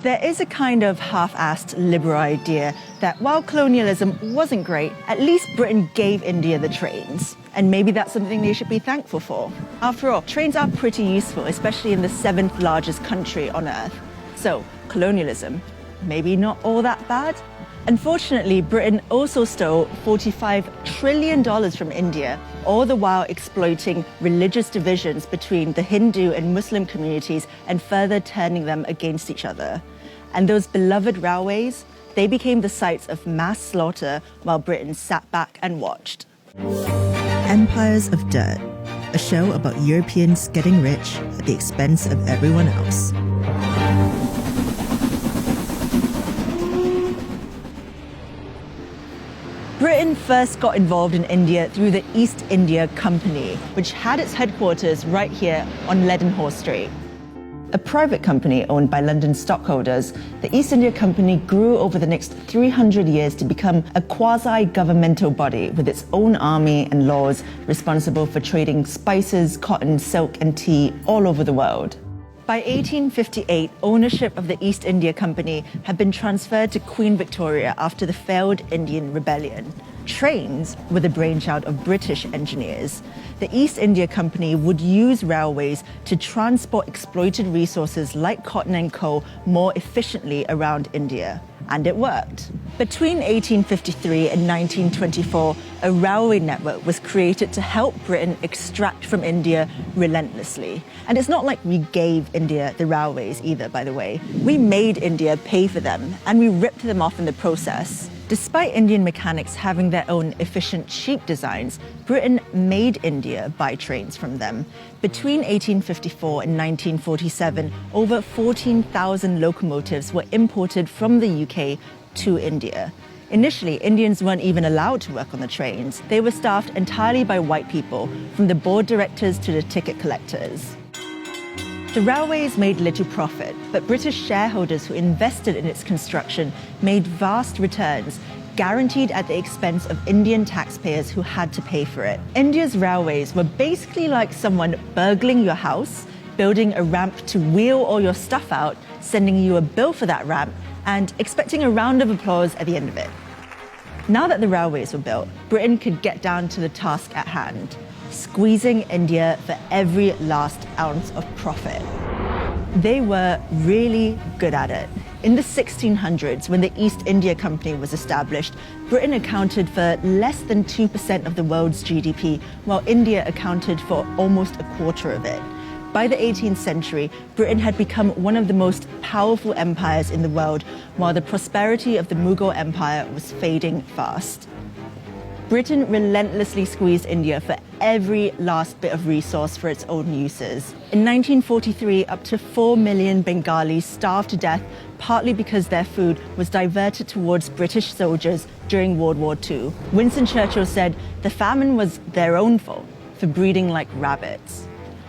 There is a kind of half-assed liberal idea that while colonialism wasn't great, at least Britain gave India the trains. And maybe that's something they should be thankful for. After all, trains are pretty useful, especially in the 7th largest country on Earth. So, colonialism, maybe not all that bad? Unfortunately, Britain also stole $45 trillion from India, all the while exploiting religious divisions between the Hindu and Muslim communities and further turning them against each other. And those beloved railways, they became the sites of mass slaughter while Britain sat back and watched. Empires of Dirt, a show about Europeans getting rich at the expense of everyone else. Britain first got involved in India through the East India Company, which had its headquarters right here on Leadenhall Street. A private company owned by London stockholders, the East India Company grew over the next 300 years to become a quasi-governmental body with its own army and laws responsible for trading spices, cotton, silk, and tea all over the world. By 1858, ownership of the East India Company had been transferred to Queen Victoria after the failed Indian Rebellion. Trains were the brainchild of British engineers. The East India Company would use railways to transport exploited resources like cotton and coal more efficiently around India. And it worked. Between 1853 and 1924, a railway network was created to help Britain extract from India relentlessly. And it's not like we gave India the railways either, by the way. We made India pay for them, and we ripped them off in the process. Despite Indian mechanics having their own efficient, cheap designs, Britain made India buy trains from them. Between 1854 and 1947, over 14,000 locomotives were imported from the UK to India. Initially, Indians weren't even allowed to work on the trains. They were staffed entirely by white people, from the board directors to the ticket collectors. The railways made little profit, but British shareholders who invested in its construction made vast returns, guaranteed at the expense of Indian taxpayers who had to pay for it. India's railways were basically like someone burgling your house, building a ramp to wheel all your stuff out, sending you a bill for that ramp, and expecting a round of applause at the end of it. Now that the railways were built, Britain could get down to the task at hand, squeezing India for every last ounce of profit. They were really good at it. In the 1600s, when the East India Company was established, Britain accounted for less than 2% of the world's GDP, while India accounted for almost a quarter of it. By the 18th century, Britain had become one of the most powerful empires in the world, while the prosperity of the Mughal Empire was fading fast. Britain relentlessly squeezed India for every last bit of resource for its own uses. In 1943, up to 4 million Bengalis starved to death, partly because their food was diverted towards British soldiers during World War II. Winston Churchill said the famine was their own fault for breeding like rabbits.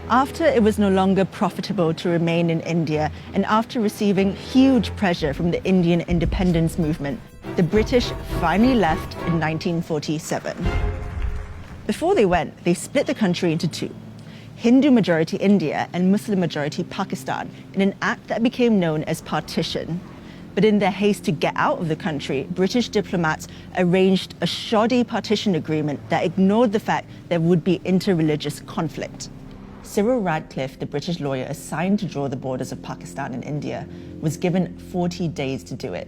After it was no longer profitable to remain in India, and after receiving huge pressure from the Indian independence movement, the British finally left in 1947. Before they went, they split the country into two, Hindu-majority India and Muslim-majority Pakistan, in an act that became known as partition. But in their haste to get out of the country, British diplomats arranged a shoddy partition agreement that ignored the fact there would be inter-religious conflict. Cyril Radcliffe, the British lawyer assigned to draw the borders of Pakistan and India, was given 40 days to do it.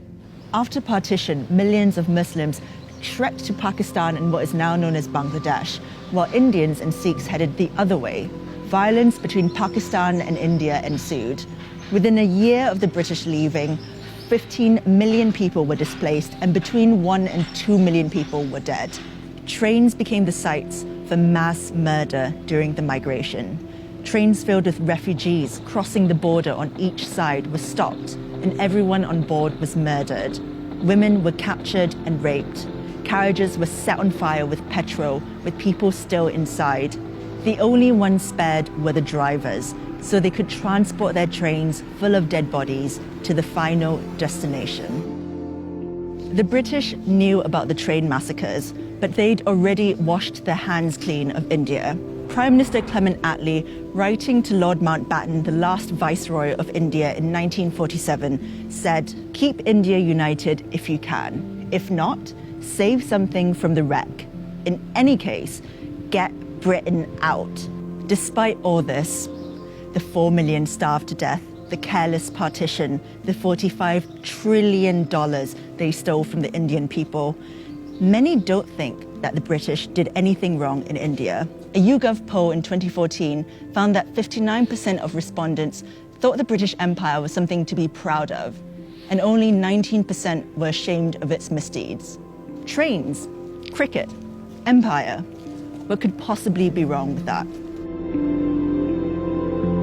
After partition, millions of Muslims trekked to Pakistan and what is now known as Bangladesh, while Indians and Sikhs headed the other way. Violence between Pakistan and India ensued. Within a year of the British leaving, 15 million people were displaced, and between 1 and 2 million people were dead. Trains became the sites for mass murder during the migration. Trains filled with refugees crossing the border on each side were stopped, and everyone on board was murdered. Women were captured and raped. Carriages were set on fire with petrol, with people still inside. The only ones spared were the drivers, so they could transport their trains full of dead bodies to the final destination. The British knew about the train massacres, but they'd already washed their hands clean of India. Prime Minister Clement Attlee, writing to Lord Mountbatten, the last Viceroy of India in 1947, said, "Keep India united if you can. If not, save something from the wreck. In any case, get Britain out." Despite all this, the 4 million starved to death, the careless partition, the $45 trillion they stole from the Indian people, many don't think that the British did anything wrong in India. A YouGov poll in 2014 found that 59% of respondents thought the British Empire was something to be proud of, and only 19% were ashamed of its misdeeds. Trains, cricket, empire. What could possibly be wrong with that?